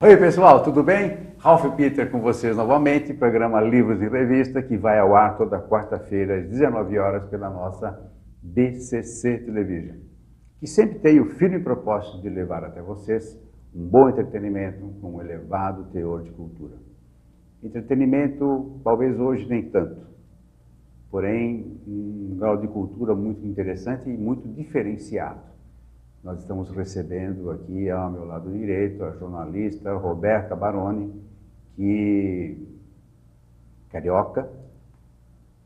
Oi pessoal, tudo bem? Ralph Peter com vocês novamente, programa Livros e Revista, que vai ao ar toda quarta-feira às 19 horas pela nossa BCC Television, que sempre tem o firme propósito de levar até vocês um bom entretenimento com um elevado teor de cultura. Entretenimento, talvez hoje nem tanto, porém um grau de cultura muito interessante e muito diferenciado. Nós estamos recebendo aqui ao meu lado direito a jornalista Roberta Baroni, que carioca,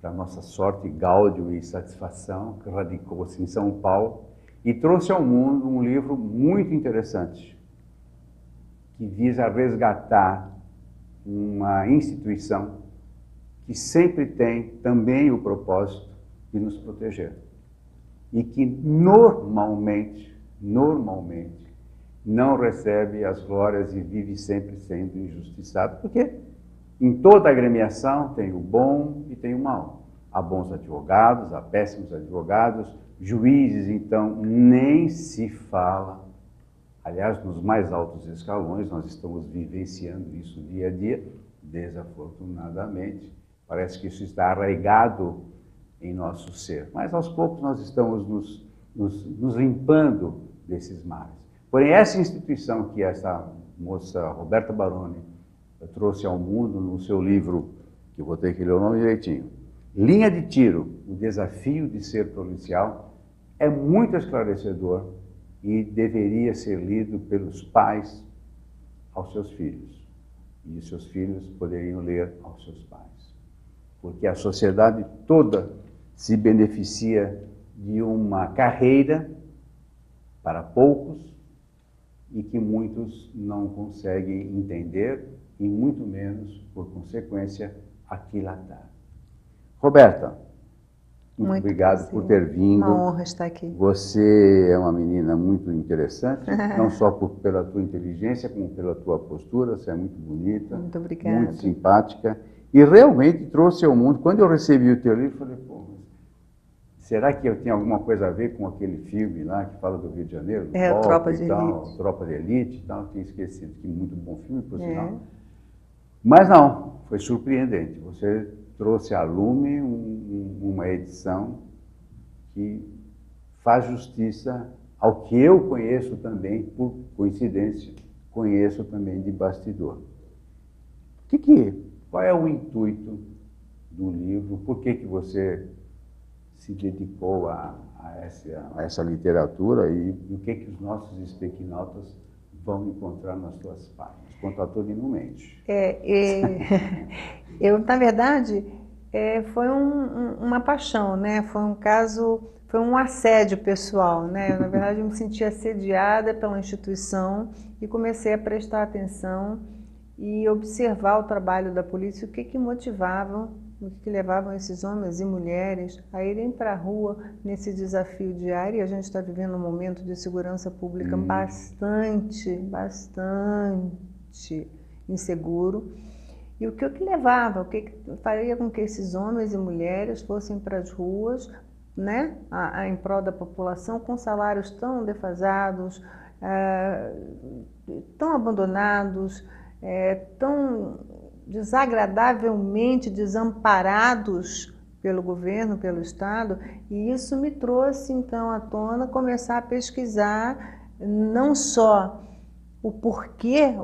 para nossa sorte, gáudio e satisfação, que radicou-se em São Paulo e trouxe ao mundo um livro muito interessante, que visa resgatar uma instituição que sempre tem também o propósito de nos proteger e que normalmente não recebe as glórias e vive sempre sendo injustiçado, porque em toda agremiação tem o bom e tem o mal. Há bons advogados, há péssimos advogados, juízes, então, nem se fala. Aliás, nos mais altos escalões, nós estamos vivenciando isso dia a dia, desafortunadamente. Parece que isso está arraigado em nosso ser, mas aos poucos nós estamos nos limpando desses males. Porém, essa instituição que essa moça Roberta Baroni trouxe ao mundo no seu livro, que eu vou ter que ler o nome direitinho, Linha de Tiro, o desafio de ser policial, é muito esclarecedor e deveria ser lido pelos pais aos seus filhos. E os seus filhos poderiam ler aos seus pais. Porque a sociedade toda se beneficia de uma carreira para poucos e que muitos não conseguem entender e muito menos, por consequência, aquilatar. Roberta, muito obrigado por ter vindo. Uma honra estar aqui. Você é uma menina muito interessante, não só pela tua inteligência, como pela tua postura. Você é muito bonita, muito obrigada, muito simpática e realmente trouxe ao mundo. Quando eu recebi o teu livro, eu falei, pô, será que eu tenho alguma coisa a ver com aquele filme lá que fala do Rio de Janeiro? É, Tropa de Elite. Tropa de Elite e tal, tinha esquecido, que muito bom filme, por sinal. Mas não, foi surpreendente. Você trouxe à lume uma edição que faz justiça ao que eu conheço também, por coincidência, conheço também de bastidor. Qual é o intuito do livro? Por que você se dedicou a essa literatura e o que os nossos espequinautas vão encontrar nas suas páginas? Conta tudo e não mente. Eu, na verdade, foi uma paixão, né? Foi um caso, foi um assédio pessoal, né? Na verdade, eu me senti assediada pela instituição e comecei a prestar atenção e observar o trabalho da polícia, o que motivavam, o que levavam esses homens e mulheres a irem para a rua nesse desafio diário. E a gente está vivendo um momento de segurança pública bastante inseguro. E o que levava, o que faria com que esses homens e mulheres fossem para as ruas, né, em prol da população, com salários tão defasados, tão abandonados, tão desagradavelmente desamparados pelo governo, pelo Estado. E isso me trouxe então à tona começar a pesquisar não só o porquê,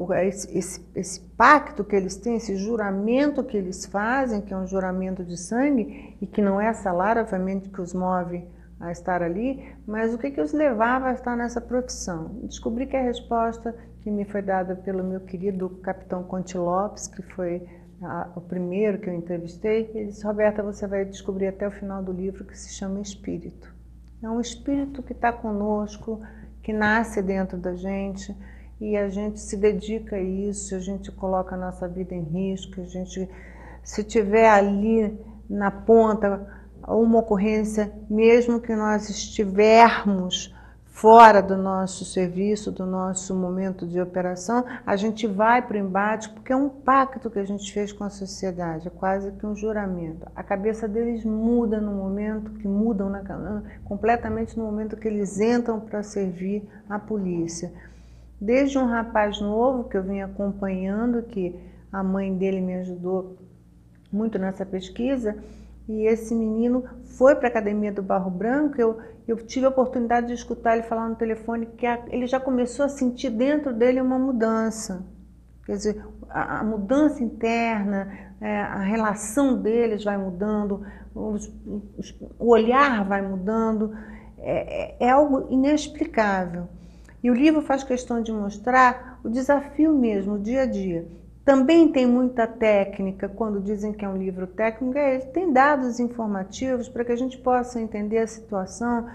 esse pacto que eles têm, esse juramento que eles fazem, que é um juramento de sangue e que não é salário, obviamente, que os move a estar ali, mas o que os levava a estar nessa profissão. Descobri que a resposta que me foi dada pelo meu querido capitão Conte Lopes, que foi o primeiro que eu entrevistei, ele disse: Roberta, você vai descobrir até o final do livro que se chama espírito. É um espírito que está conosco, que nasce dentro da gente, e a gente se dedica a isso, a gente coloca a nossa vida em risco, a gente, se tiver ali na ponta uma ocorrência, mesmo que nós estivermos fora do nosso serviço, do nosso momento de operação, a gente vai para o embate, porque é um pacto que a gente fez com a sociedade, é quase que um juramento. A cabeça deles muda no momento, que completamente no momento que eles entram para servir a polícia. desde um rapaz novo que eu vim acompanhando, que a mãe dele me ajudou muito nessa pesquisa, e esse menino foi para a Academia do Barro Branco. Eu tive a oportunidade de escutar ele falar no telefone que ele já começou a sentir dentro dele uma mudança. Quer dizer, a mudança interna, a relação deles vai mudando, o olhar vai mudando, é algo inexplicável. E o livro faz questão de mostrar o desafio mesmo, o dia a dia. Também tem muita técnica, quando dizem que é um livro técnico, ele tem dados informativos para que a gente possa entender a situação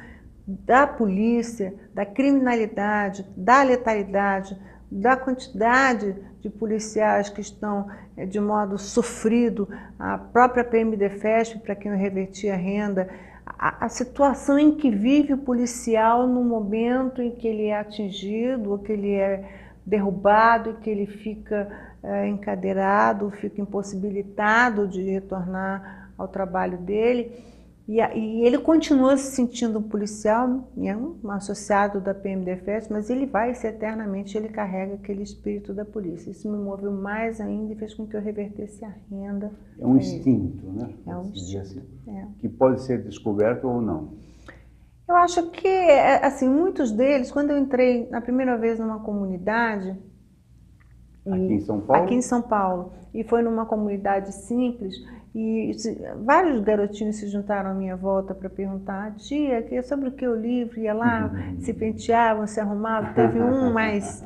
da polícia, da criminalidade, da letalidade, da quantidade de policiais que estão de modo sofrido, a própria PMDFESP, para quem eu reverti a renda, a situação em que vive o policial no momento em que ele é atingido, ou que ele é derrubado, e que ele fica encadeirado, fica impossibilitado de retornar ao trabalho dele. E ele continua se sentindo um policial, um associado da PMDFESP, mas ele vai ser eternamente, ele carrega aquele espírito da polícia. Isso me moveu mais ainda e fez com que eu revertesse a renda. É um instinto, né? É um instinto. Assim, que pode ser descoberto ou não. Eu acho que, assim, muitos deles, quando eu entrei na primeira vez numa comunidade... Aqui em São Paulo? Aqui em São Paulo. E foi numa comunidade simples, e vários garotinhos se juntaram à minha volta para perguntar: tia, que sobre o que o livro? Ia lá, se penteavam, se arrumavam. Teve um mais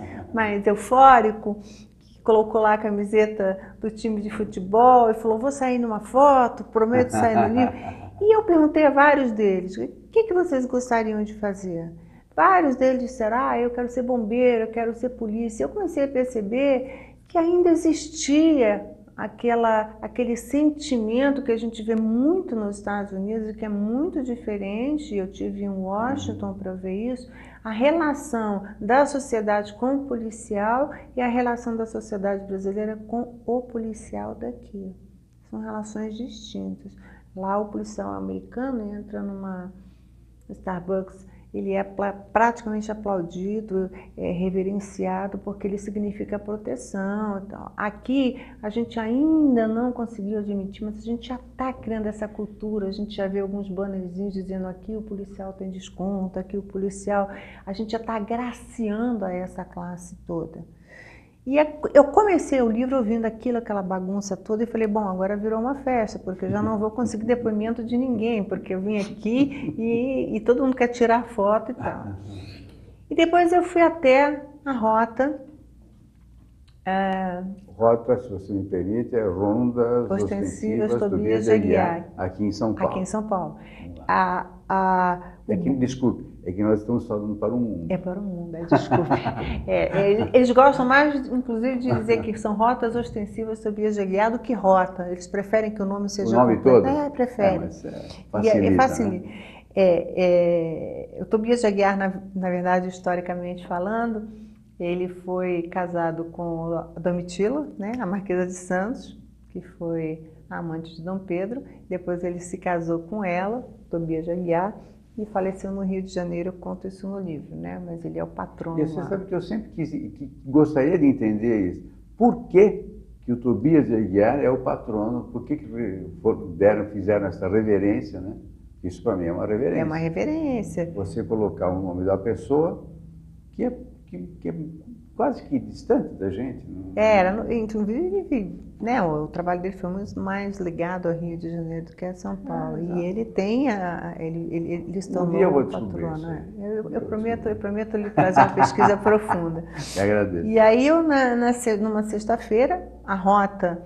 eufórico, que colocou lá a camiseta do time de futebol e falou: vou sair numa foto, prometo sair no livro. E eu perguntei a vários deles: o que vocês gostariam de fazer? Vários deles disseram: eu quero ser bombeiro, eu quero ser polícia. Eu comecei a perceber que ainda existia aquele sentimento que a gente vê muito nos Estados Unidos e que é muito diferente. Eu tive em Washington para ver isso, a relação da sociedade com o policial e a relação da sociedade brasileira com o policial daqui. São relações distintas. Lá o policial americano entra numa Starbucks, ele é praticamente aplaudido, reverenciado, porque ele significa proteção e tal. Aqui a gente ainda não conseguiu admitir, mas a gente já está criando essa cultura. A gente já vê alguns bannerzinhos dizendo: aqui o policial tem desconto, aqui o policial... A gente já está agraciando a essa classe toda. E eu comecei o livro ouvindo aquela bagunça toda, e falei: bom, agora virou uma festa, porque eu já não vou conseguir depoimento de ninguém, porque eu vim aqui e todo mundo quer tirar foto e tal. E depois eu fui até a Rota. Rota, se você me permite, é Rondas Ostensivas Tobias de Aguiar, aqui em São Paulo. Aqui em São Paulo. Desculpe, é que nós estamos falando para o mundo. É para o mundo, desculpe. Eles gostam mais, inclusive, de dizer que são Rotas Ostensivas Tobias de Aguiar do que Rota. Eles preferem que o nome seja... O nome todo? Preferem. Mas facilita, facilita. Né? O Tobias de Aguiar, na verdade, historicamente falando, ele foi casado com a Domitila, né, a Marquesa de Santos, que foi a amante de Dom Pedro. Depois ele se casou com ela, Tobias de Aguiar, e faleceu no Rio de Janeiro. Eu conto isso no livro, né? Mas ele é o patrono. E você sabe que eu sempre gostaria de entender isso. Por que o Tobias de Aguiar é o patrono? Por que fizeram essa reverência, né? Isso para mim é uma reverência. É uma reverência. Você colocar o nome da pessoa que é quase que distante da gente. Era, inclusive, né, o trabalho dele foi muito mais ligado ao Rio de Janeiro do que a São Paulo. E ele tem ele se tornou eu vou patrono. Eu prometo lhe trazer uma pesquisa profunda. Eu agradeço. E aí numa sexta-feira, a Rota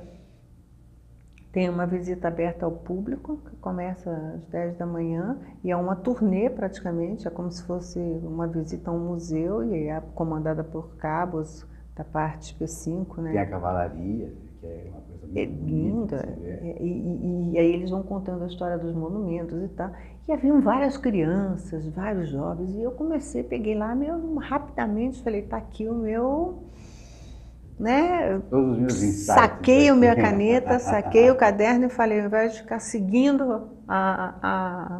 tem uma visita aberta ao público, que começa às 10 da manhã, e é uma turnê praticamente, é como se fosse uma visita a um museu, e é comandada por cabos da parte P5, né? Tem a cavalaria, que é uma coisa muito linda. E aí eles vão contando a história dos monumentos e tal. E haviam várias crianças, vários jovens, e eu peguei lá, rapidamente, falei: tá aqui o meu... Né? Todos os meus insights. Saquei a minha caneta, saquei o caderno e falei: ao invés de ficar seguindo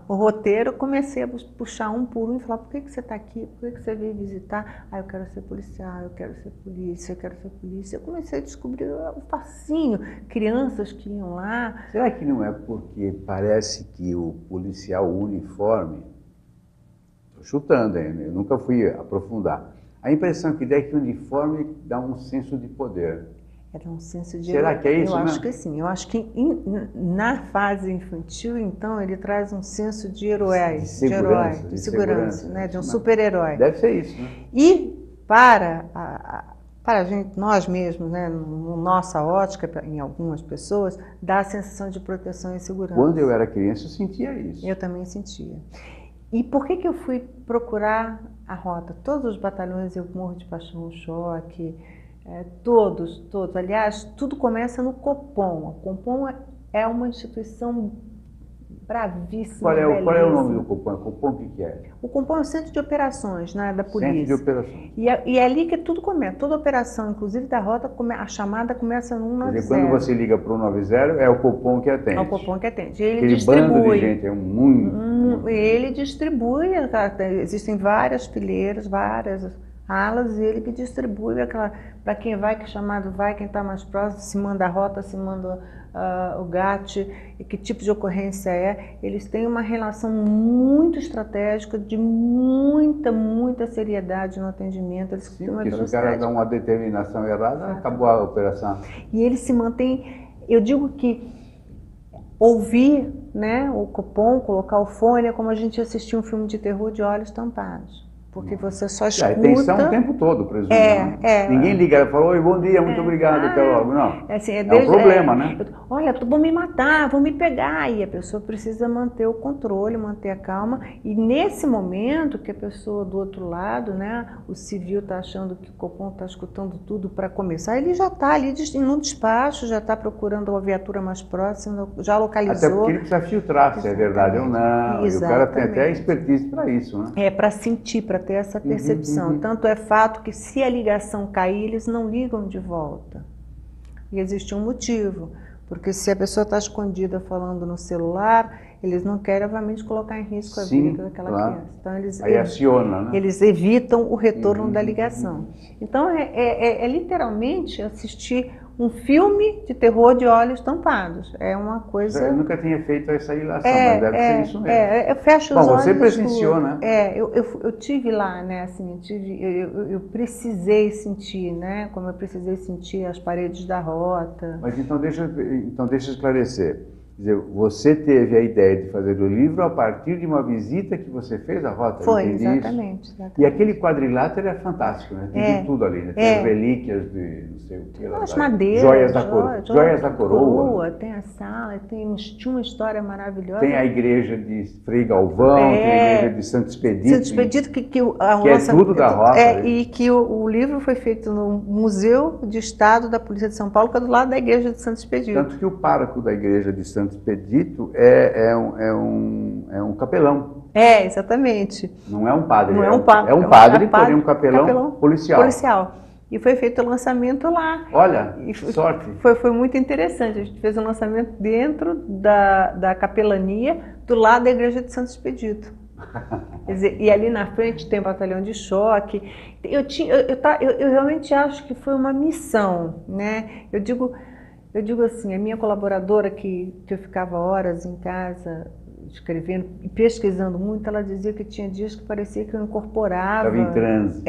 o roteiro, eu comecei a puxar um por um e falar: por que você está aqui? Por que você veio visitar? Ah, eu quero ser policial, eu quero ser polícia, eu quero ser polícia. Eu comecei a descobrir o fascínio, crianças que iam lá. Será que não é porque parece que o policial uniforme, estou chutando ainda, eu nunca fui aprofundar, a impressão que dá é que o uniforme dá um senso de poder. Era um senso de Será que é isso? Eu né? acho que sim. Eu acho que na fase infantil, então, ele traz um senso de herói, de segurança, de segurança, né? De um super-herói. Deve ser isso, né? E para a gente, nós mesmos, né, no nossa ótica, em algumas pessoas, dá a sensação de proteção e segurança. Quando eu era criança, eu sentia isso. Eu também sentia. E por que eu fui procurar a rota? Todos os batalhões eu morro de paixão, choque. Todos. Aliás, tudo começa no Copom. O Copom é uma instituição bravíssima. Qual é o nome do Copom? Copom o que é? O Copom é o Centro de Operações, né, da polícia. Centro de Operações. E é ali que tudo começa. Toda operação, inclusive da rota, a chamada começa no 190. Quer dizer, quando você liga para o 190, é o Copom que atende. É o Copom que atende. E ele Aquele distribui. bando de gente, é muito. Ele distribui, existem várias fileiras, várias alas, e ele que distribui para quem vai, que chamado vai, quem está mais próximo, se manda a rota, se manda o GAT, e que tipo de ocorrência é. Eles têm uma relação muito estratégica, de muita seriedade no atendimento. Eles Sim, porque se o cara dá uma determinação errada, acabou a operação. E eles se mantêm, eu digo que ouvir, né, o Copom, colocar o fone, é como a gente assistir um filme de terror de olhos tampados. Porque você só escuta... A atenção o tempo todo, presumo. Ninguém liga e fala: oi, bom dia, muito obrigado, até logo. Não, assim, é um problema, né? Olha, vão me matar, vão me pegar. E a pessoa precisa manter o controle, manter a calma. E nesse momento que a pessoa do outro lado, né, o civil está achando que o Copom está escutando tudo para começar, ele já está ali no despacho, já está procurando uma viatura mais próxima, já localizou. Até porque ele precisa filtrar se é verdade ou não. Exatamente. E o cara tem até expertise para isso, né? É, para sentir, para ter essa percepção. Tanto é fato que se a ligação cair, eles não ligam de volta. E existe um motivo, porque se a pessoa está escondida falando no celular, eles não querem, obviamente, colocar em risco a vida daquela criança. Então, aí aciona, né? Eles evitam o retorno da ligação. Então, é literalmente assistir um filme de terror de olhos tampados. É uma coisa... Eu nunca tinha feito essa ilação, mas deve ser isso mesmo. Eu fecho os olhos. Você presenciou, né? Eu tive lá, né? Assim, eu precisei sentir, né? Como eu precisei sentir as paredes da rota. Mas então deixa eu esclarecer. Quer dizer, você teve a ideia de fazer o livro a partir de uma visita que você fez à rota? Foi, exatamente. E aquele quadrilátero é fantástico, né? Tem de tudo ali, né? Tem as relíquias de, não sei o que. As madeiras. Joias da coroa. Tem a sala, tinha uma história maravilhosa. Tem a igreja de Frei Galvão, tem a igreja de Santo Expedito. Santo Expedito, que é tudo da rota. E que o livro foi feito no Museu de Estado da Polícia de São Paulo, que é do lado da igreja de Santo Expedito. Tanto que o pároco da igreja de Santo Expedito é um capelão. Exatamente. Não é um padre. Não é um padre. É um padre, porém um capelão policial. E foi feito o lançamento lá. Olha, sorte. Foi muito interessante. A gente fez o lançamento dentro da capelania, do lado da igreja de Santo Expedito. Quer dizer, e ali na frente tem o batalhão de choque. Eu realmente acho que foi uma missão, né? Eu digo assim, a minha colaboradora, que eu ficava horas em casa escrevendo e pesquisando muito, ela dizia que tinha dias que parecia que eu incorporava. Estava em transe.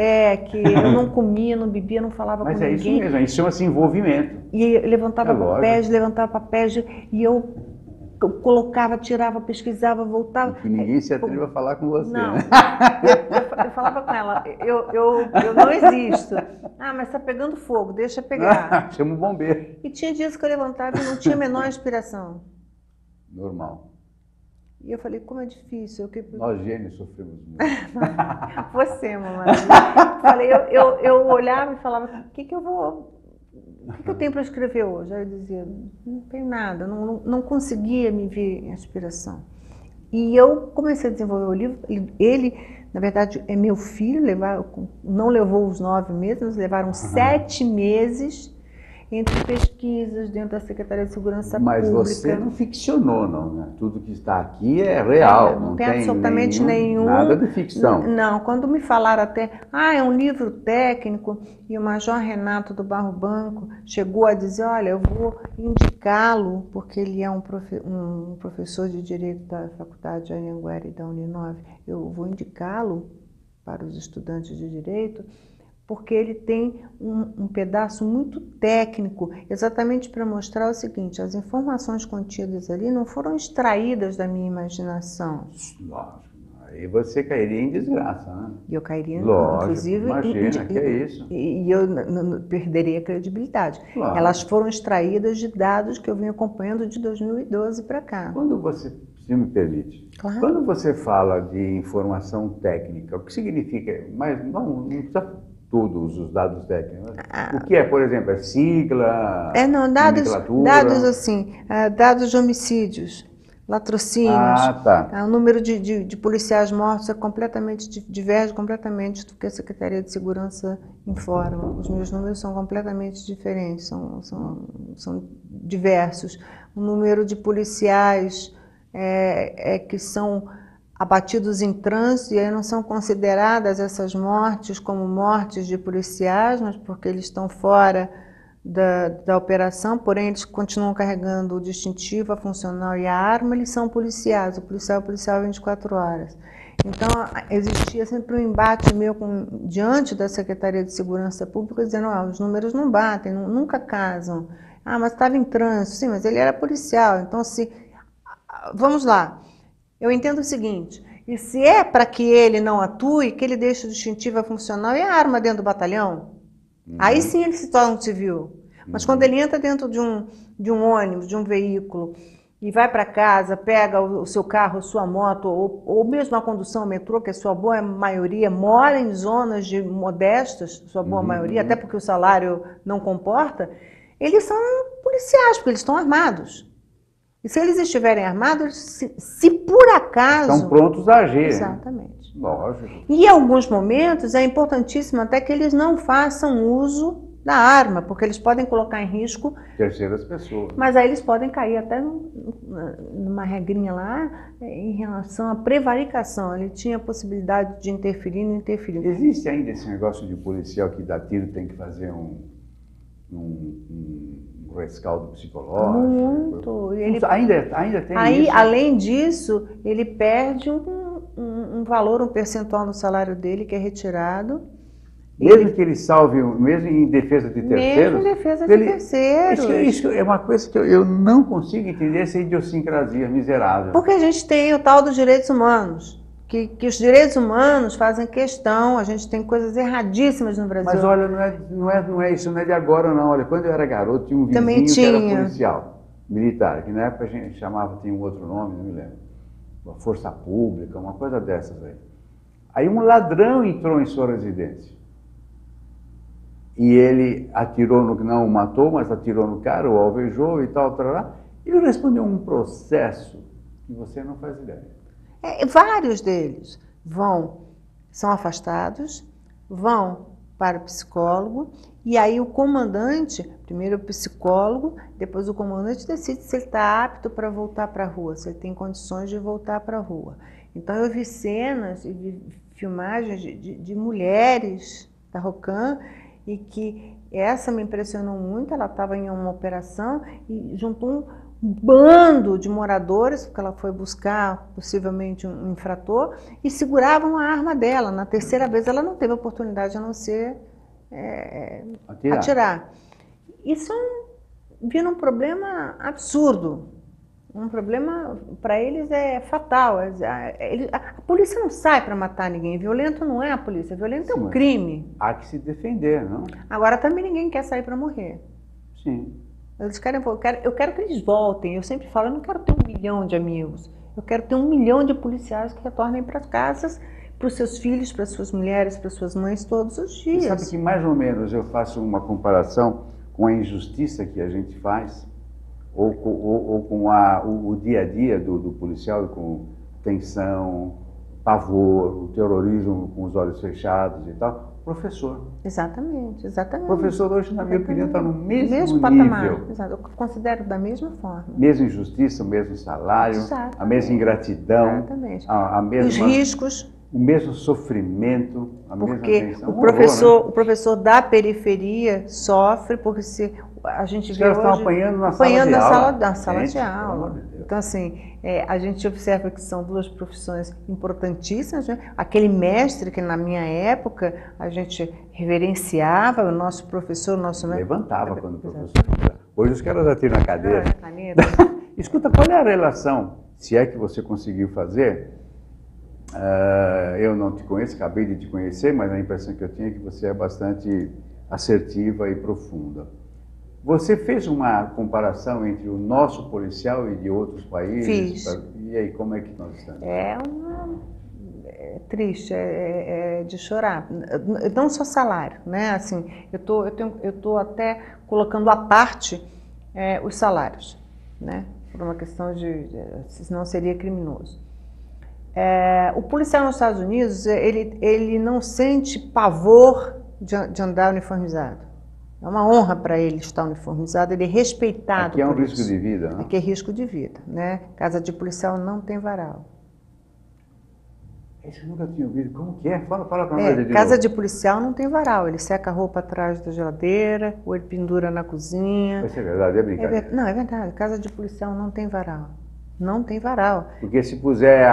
Que eu não comia, não bebia, não falava com ninguém. Mas é isso mesmo, isso chama-se envolvimento. E eu levantava papéis, e eu colocava, tirava, pesquisava, voltava. Que ninguém se atreva a falar com você. Não, né? eu falava com ela, eu não existo. Mas está pegando fogo, deixa pegar. Chama o bombeiro. E tinha dias que eu levantava e não tinha a menor inspiração. Normal. E eu falei: como é difícil. Nós gêmeos sofremos muito. Você, mamãe. Falei, eu olhava e falava: o que eu tenho para escrever hoje? Aí eu dizia: não tem nada, não conseguia me ver inspiração. E eu comecei a desenvolver o livro. Ele, na verdade, é meu filho, não levou os 9 meses, levaram 7 meses. entre pesquisas dentro da Secretaria de Segurança Mas Pública. você não ficcionou, não, né? Tudo que está aqui é real, Não tem absolutamente nenhum. Nada de ficção. Não, quando me falaram até, é um livro técnico, e o Major Renato do Barro Branco chegou a dizer, olha, eu vou indicá-lo, porque ele é um professor de Direito da Faculdade de Anhanguera e da Uninove, eu vou indicá-lo para os estudantes de Direito, porque ele tem um pedaço muito técnico, exatamente para mostrar o seguinte, as informações contidas ali não foram extraídas da minha imaginação. Lógico, aí você cairia em desgraça, né? E eu cairia, lógico, inclusive, imagina, que é isso. E eu perderia a credibilidade. Claro. Elas foram extraídas de dados que eu venho acompanhando de 2012 para cá. Quando você, se me permite, Claro. Quando você fala de informação técnica, o que significa? Mas não precisa todos os dados técnicos. O que é, por exemplo, é sigla, dados assim, dados de homicídios, latrocínios, tá. O número de policiais mortos é completamente, diverge completamente do que a Secretaria de Segurança informa. Os meus números são completamente diferentes, são diversos. O número de policiais que são abatidos em trânsito, e aí não são consideradas essas mortes como mortes de policiais, mas porque eles estão fora da operação, porém eles continuam carregando o distintivo, a funcional e a arma, eles são policiais, o policial é policial 24 horas. Então, existia sempre um embate meu diante da Secretaria de Segurança Pública, dizendo, os números não batem, nunca casam. Mas estava em trânsito, sim, mas ele era policial, então vamos lá. Eu entendo o seguinte, e se é para que ele não atue, que ele deixe o distintivo funcional e a arma dentro do batalhão, aí sim ele se torna um civil. Mas quando ele entra dentro de um ônibus, de um veículo, e vai para casa, pega o seu carro, a sua moto, ou mesmo a condução ao metrô, que a sua boa maioria mora em zonas modestas, sua boa maioria, até porque o salário não comporta, eles são policiais, porque eles estão armados. E se eles estiverem armados, se por acaso... Estão prontos a agir. Exatamente. Lógico. E em alguns momentos é importantíssimo até que eles não façam uso da arma, porque eles podem colocar em risco... terceiras pessoas. Mas aí eles podem cair até numa regrinha lá em relação à prevaricação. Ele tinha a possibilidade de interferir e não interferir. Existe ainda esse negócio de policial que dá tiro tem que fazer um rescaldo psicológico? Muito. Ainda tem aí, isso? Além disso, ele perde um valor, um percentual no salário dele que é retirado. Mesmo que ele salve, mesmo em defesa de terceiros? Mesmo em defesa de terceiros. Isso é uma coisa que eu não consigo entender, essa idiosincrasia miserável. Porque a gente tem o tal dos direitos humanos. Que os direitos humanos fazem questão, a gente tem coisas erradíssimas no Brasil. Mas olha, não é isso, não é de agora não. Olha, quando eu era garoto, tinha um vizinho que era policial, militar, que na época a gente chamava, tinha um outro nome, não me lembro. Uma força pública, uma coisa dessas aí. Aí um ladrão entrou em sua residência. E ele atirou não o matou, mas atirou no cara, o alvejou e tal. Ele respondeu um processo que você não faz ideia. Vários deles são afastados, vão para o psicólogo, e aí o comandante, primeiro o psicólogo, depois o comandante decide se ele está apto para voltar para a rua, se ele tem condições de voltar para a rua. Então eu vi cenas e vi filmagens de mulheres da ROCAM, e que essa me impressionou muito, ela estava em uma operação e juntou um bando de moradores, porque ela foi buscar possivelmente um infrator, e seguravam a arma dela. Na terceira vez ela não teve oportunidade a não ser atirar. Isso vira um problema absurdo. Um problema, para eles, é fatal. A polícia não sai para matar ninguém. Violento não é a polícia. Violento é um crime. Há que se defender, não? Agora também ninguém quer sair para morrer. Sim. Eles eu quero que eles voltem. Eu sempre falo, eu não quero ter 1 milhão de amigos. Eu quero ter 1 milhão de policiais que retornem para casas, para os seus filhos, para as suas mulheres, para as suas mães, todos os dias. Você sabe que mais ou menos eu faço uma comparação com a injustiça que a gente faz, ou com o dia a dia do policial, com tensão, pavor, o terrorismo com os olhos fechados e tal, professor. Exatamente, exatamente. O professor hoje, na minha opinião, está no mesmo patamar. nível. Exato. Eu considero da mesma forma. Mesma injustiça, o mesmo salário, a mesma ingratidão, exatamente. a mesma, os riscos. o mesmo sofrimento, a mesma tensão. O professor da periferia sofre porque se a gente vê hoje... estão apanhando na sala de aula. Então, assim, a gente observa que são duas profissões importantíssimas, né? Aquele mestre que na minha época a gente reverenciava, o nosso professor, o nosso mestre... Levantava quando o professor... Hoje os caras já tiram a cadeira. Escuta, qual é a relação, se é que você conseguiu fazer... eu não te conheço, acabei de te conhecer, mas a impressão que eu tinha é que você é bastante assertiva e profunda. Você fez uma comparação entre o nosso policial e de outros países? Fiz. E aí, como é que nós estamos? É triste, é de chorar. Não só salário, né? Assim, eu tô até colocando à parte os salários, né? Por uma questão senão seria criminoso. O policial nos Estados Unidos, ele não sente pavor de andar uniformizado. É uma honra para ele estar uniformizado, ele é respeitado. Aqui é um risco de vida, né? Aqui é risco de vida, né? Casa de policial não tem varal. Isso eu nunca tinha ouvido. Como que é? Fala para nós. Casa de policial não tem varal. Ele seca a roupa atrás da geladeira, ou ele pendura na cozinha. Isso é verdade, é brincadeira. Não, é verdade. Casa de policial não tem varal. Não tem varal. Porque se puser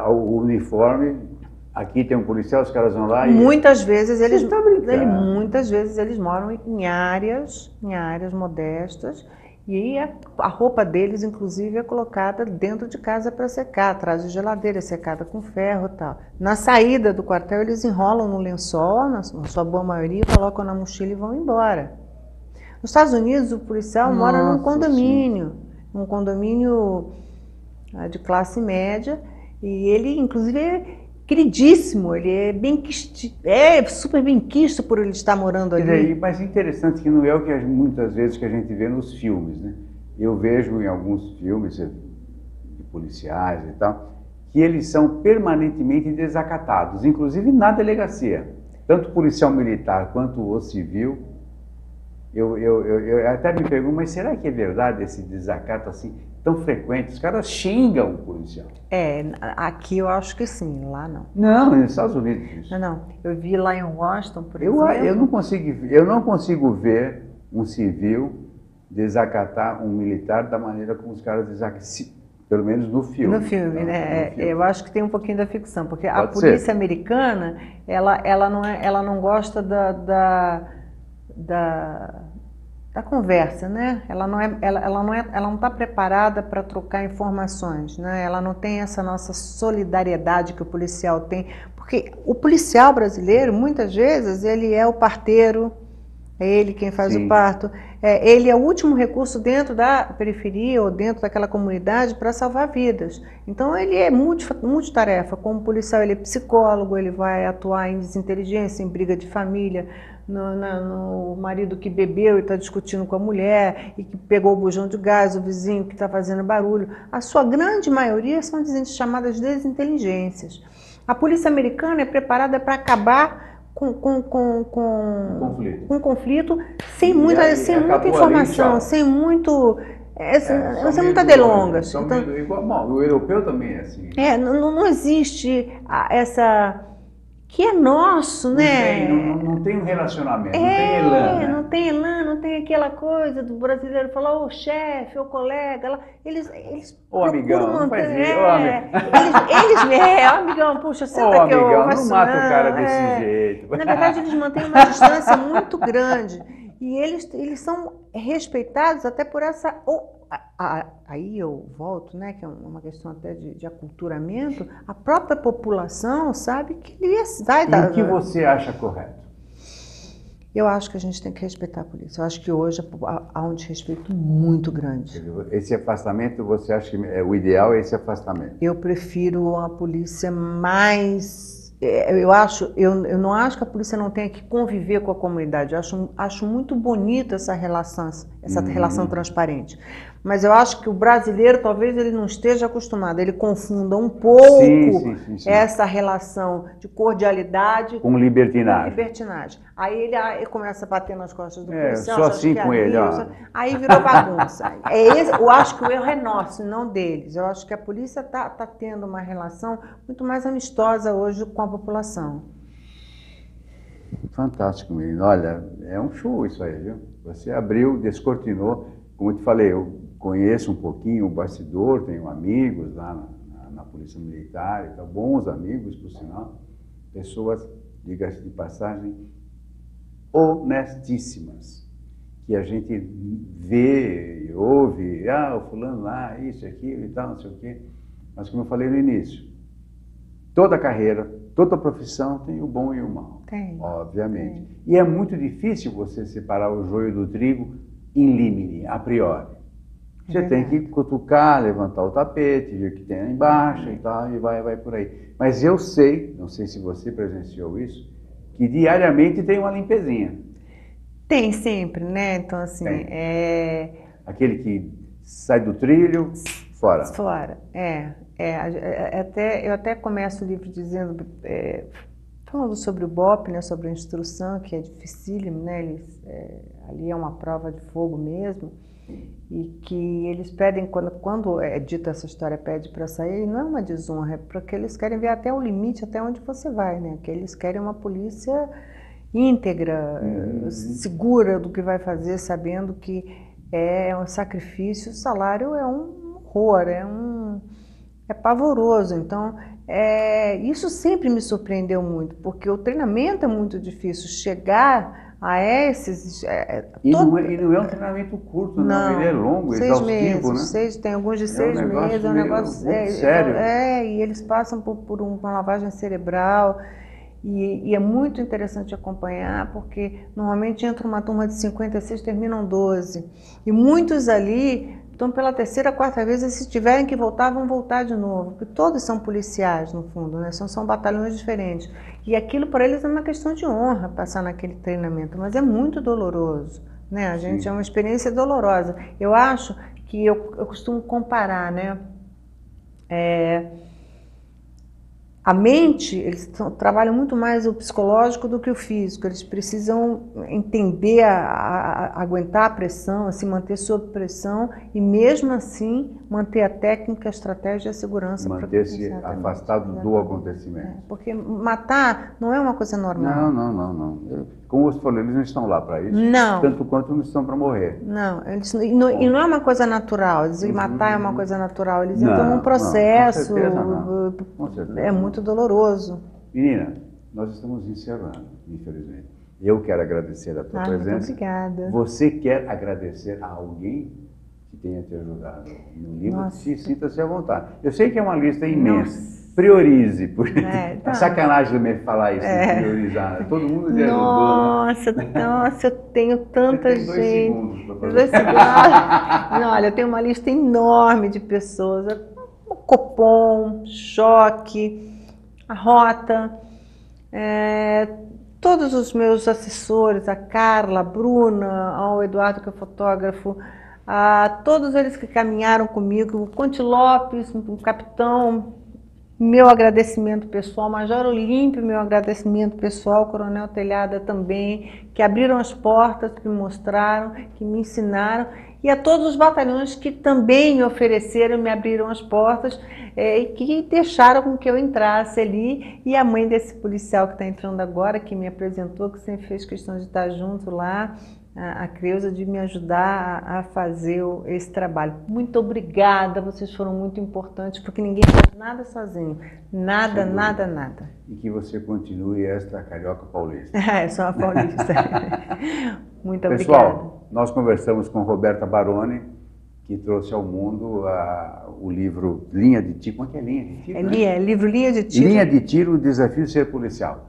o uniforme, aqui tem um policial, os caras vão lá e... Muitas vezes muitas vezes eles moram em áreas modestas e a roupa deles, inclusive, é colocada dentro de casa para secar, atrás de geladeira, secada com ferro e tal. Na saída do quartel, eles enrolam no lençol, na sua boa maioria, colocam na mochila e vão embora. Nos Estados Unidos, o policial mora num condomínio, um condomínio de classe média, e ele, inclusive, é queridíssimo, ele é super benquisto por ele estar morando ali. Mas interessante que não é o que muitas vezes que a gente vê nos filmes, né? Eu vejo em alguns filmes de policiais e tal, que eles são permanentemente desacatados, inclusive na delegacia. Tanto o policial militar quanto o civil. Eu até me pergunto, mas será que é verdade esse desacato assim tão frequente? Os caras xingam o policial. Aqui eu acho que sim, lá não. Não, nos Estados Unidos. Não. Eu vi lá em Washington, por exemplo. Eu não consigo ver um civil desacatar um militar da maneira como os caras desacatam, pelo menos no filme. No filme, né? Eu acho que tem um pouquinho da ficção, porque a polícia americana, ela não gosta da conversa, né? Ela não está preparada para trocar informações, né? Ela não tem essa nossa solidariedade que o policial tem, porque o policial brasileiro, muitas vezes, ele é o parteiro, é ele quem faz o parto, ele é o último recurso dentro da periferia ou dentro daquela comunidade para salvar vidas. Então ele é multitarefa. Como policial, ele é psicólogo, ele vai atuar em desinteligência, em briga de família, no marido que bebeu e está discutindo com a mulher e que pegou o bujão de gás, o vizinho que está fazendo barulho. A sua grande maioria são chamadas desinteligências. A polícia americana é preparada para acabar com conflito sem muita informação, sem muita delongas. O europeu também é assim. Não existe essa... que é nosso, né? Não tem um relacionamento, não tem elan. Né? Não tem elan, não tem aquela coisa do brasileiro falar, ô chefe, ô colega. Eles ô amigão, manter, não faz isso. Amigão, puxa, senta aqui, amigão, não mata o cara desse jeito. Na verdade, eles mantêm uma distância muito grande. E eles são respeitados até por essa... Aí eu volto, né, que é uma questão até de aculturamento, a própria população sabe que ele vai dar... E o que você acha correto? Eu acho que a gente tem que respeitar a polícia. Eu acho que hoje há um desrespeito muito grande. Esse afastamento, você acha que o ideal é esse afastamento? Eu prefiro uma polícia mais... Eu não acho que a polícia não tenha que conviver com a comunidade. Eu acho muito bonita essa relação essa relação transparente. Mas eu acho que o brasileiro, talvez ele não esteja acostumado, ele confunda um pouco essa relação de cordialidade com libertinagem. Aí ele começa a bater nas costas do policial. Só assim com ele, ó. Aí virou bagunça. Eu acho que o erro é nosso, não deles. Eu acho que a polícia tá tendo uma relação muito mais amistosa hoje com a população. Fantástico, menino. Olha, é um show isso aí, viu? Você abriu, descortinou. Como eu te falei, eu conheço um pouquinho o bastidor, tenho amigos lá na Polícia Militar, então, bons amigos, por sinal. Pessoas, diga-se de passagem, honestíssimas, que a gente vê e ouve, o fulano lá, isso, aquilo e tal, não sei o quê. Mas como eu falei no início, toda carreira, toda profissão tem o bom e o mal, obviamente. Tem. E é muito difícil você separar o joio do trigo in limine, a priori. Você tem que cutucar, levantar o tapete, ver o que tem lá embaixo e tal, e vai por aí. Mas eu sei, não sei se você presenciou isso, que diariamente tem uma limpezinha. Tem sempre, né? Então, assim, aquele que sai do trilho, fora. Fora, eu até começo o livro dizendo, falando sobre o BOP, né, sobre a instrução, que é dificílimo, né? Ali é uma prova de fogo mesmo. E que eles pedem, quando é dita essa história, pede para sair, não é uma desonra, é porque eles querem ver até o limite, até onde você vai, né? Que eles querem uma polícia íntegra, segura do que vai fazer, sabendo que é um sacrifício, o salário é um horror, é pavoroso. Então, isso sempre me surpreendeu muito, porque o treinamento é muito difícil, chegar a esses... não é um treinamento curto, não, ele é longo, exaustivo, né? Tem alguns de 6 meses, é um negócio sério. E eles passam por uma lavagem cerebral, e é muito interessante acompanhar, porque normalmente entra uma turma de 56, terminam 12, e muitos ali estão pela 3ª, 4ª vez, e se tiverem que voltar, vão voltar de novo, porque todos são policiais, no fundo, né? São batalhões diferentes. E aquilo para eles é uma questão de honra, passar naquele treinamento, mas é muito doloroso, né? A gente é uma experiência dolorosa. Eu acho que eu costumo comparar, né? A mente, eles trabalham muito mais o psicológico do que o físico. Eles precisam entender, aguentar a pressão, se manter sob pressão e, mesmo assim, manter a técnica, a estratégia e a segurança. Manter-se afastado do acontecimento. Porque matar não é uma coisa normal. Não. Como você falou, eles não estão lá para isso. Não. Tanto quanto não estão para morrer. Não, e não é uma coisa natural. Dizer matar é uma coisa natural. Eles entram num processo. Com certeza não. Com certeza é muito doloroso. Menina, nós estamos encerrando, infelizmente. Eu quero agradecer a tua presença. Muito obrigada. Você quer agradecer a alguém que tenha te ajudado no livro? Sinta-se à vontade. Eu sei que é uma lista imensa. Priorize, porque é sacanagem também falar isso, priorizar. Todo mundo te ajudou. Nossa, eu tenho tanta gente. 2 segundos para fazer. 2 segundos. Olha, eu tenho uma lista enorme de pessoas. O Copom, Choque, a Rota, todos os meus assessores, a Carla, a Bruna, o Eduardo, que é fotógrafo, a todos eles que caminharam comigo, o Conte Lopes, o capitão, meu agradecimento pessoal, Major Olímpio, meu agradecimento pessoal, Coronel Telhada também, que abriram as portas, que me mostraram, que me ensinaram, e a todos os batalhões que também me ofereceram, me abriram as portas, e que deixaram com que eu entrasse ali, e a mãe desse policial que está entrando agora, que me apresentou, que sempre fez questão de estar junto lá, a Creuza, de me ajudar a fazer esse trabalho. Muito obrigada, vocês foram muito importantes, porque ninguém faz nada sozinho, nada. E que você continue esta carioca paulista. Sou uma paulista. Muito obrigada. Pessoal, nós conversamos com Roberta Baroni, que trouxe ao mundo o livro Linha de Tiro. Como é que é Linha de Tiro? Livro Linha de Tiro. Linha de Tiro, o desafio de ser policial.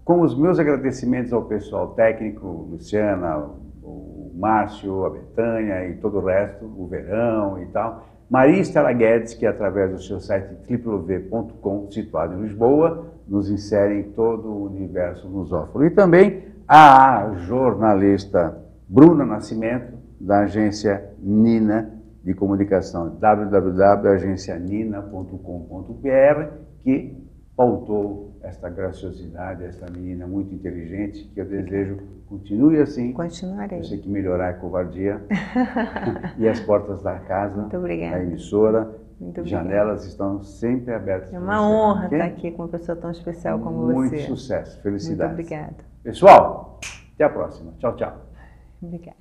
Com os meus agradecimentos ao pessoal técnico, Luciana, o Márcio, a Betânia e todo o resto, o Verão e tal. Maria Estela Guedes, que através do seu site www.com, situado em Lisboa, nos insere em todo o universo lusófono. E também a jornalista Bruna Nascimento, da agência Nina de comunicação, www.agencianina.com.br, que pautou esta graciosidade, esta menina muito inteligente, que eu desejo continue assim. Continuarei. Eu sei que melhorar é covardia. E as portas da casa, Muito obrigada. da emissora, Muito janelas estão sempre abertas. É uma honra estar aqui com uma pessoa tão especial como você. Muito sucesso, felicidades. Muito obrigada. Pessoal, até a próxima. Tchau, tchau. Obrigada.